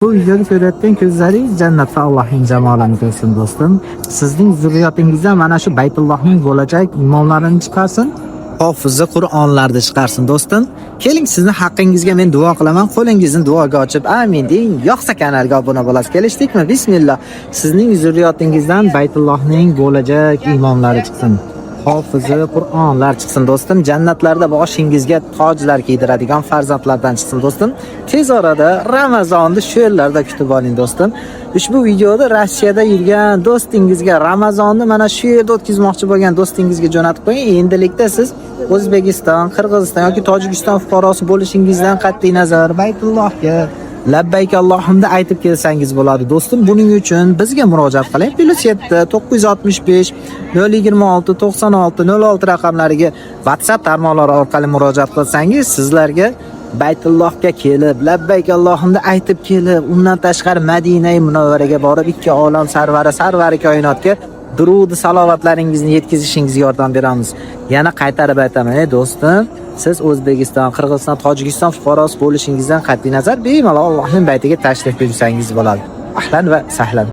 Bu videoda ko'rayotgan ko'zlaringiz jannatda Allohning jamolini ko'rsin do'stim. Sizning zurriyotingizdan mana shu Baytullohning bo'lajak imomlarini chiqarsin, hofizi Qur'onlarni chiqarsin do'stim. Keling, sizni haqqingizga men duo qilaman. Qo'lingizni duoga ochib amin deng. Yo'qsa kanalga obuna bo'lasiz. Kelishdikmi? Bismillah. Sizning zurriyotingizdan Baytullohning bo'lajak imomlari chiqsin. Hofizi Qur'onlar chiqsin do'stim. Jannatlarda boshingizga tojlar kiydiradigan farzandlardan chiqsin do'stim. Tez orada Ramazonni shu yerlarda kutib oling do'stim. Ushbu videoda Rossiyada yurgan do'stingizga Ramazonni mana shu yerda o'tkazmoqchi bo'lgan do'stingizga jo'natib qo'ying. Endilikda siz O'zbekiston, Qirg'iziston yoki Tojikiston fuqarosi bo'lishingizdan qat'iy nazar Baytullohga labbayk Allohimda aytib kelsangiz bo'ladi do'stim. Buning uchun bizga murojaat qiling. +7 965 026 96 06 raqamlariga WhatsApp tarmoqlari orqali murojaat qilsangiz, sizlarga Baytullohga kelib, labbayk Allohimda aytib kelib, undan tashqari Madinai Munavvaraga borib, ikki olam sarvari koinotga durud salovatlaringizni yetkazishingizga yordam beramiz. Yana qaytarib aytaman, do'stim, siz O'zbekiston, Qirg'iziston, Tojikiston fuqarosi bo'lishingizdan qat'iy nazar bemalol Allohning baytiga tashrif buyursangiz bo'ladi. Ahlan va sahlan.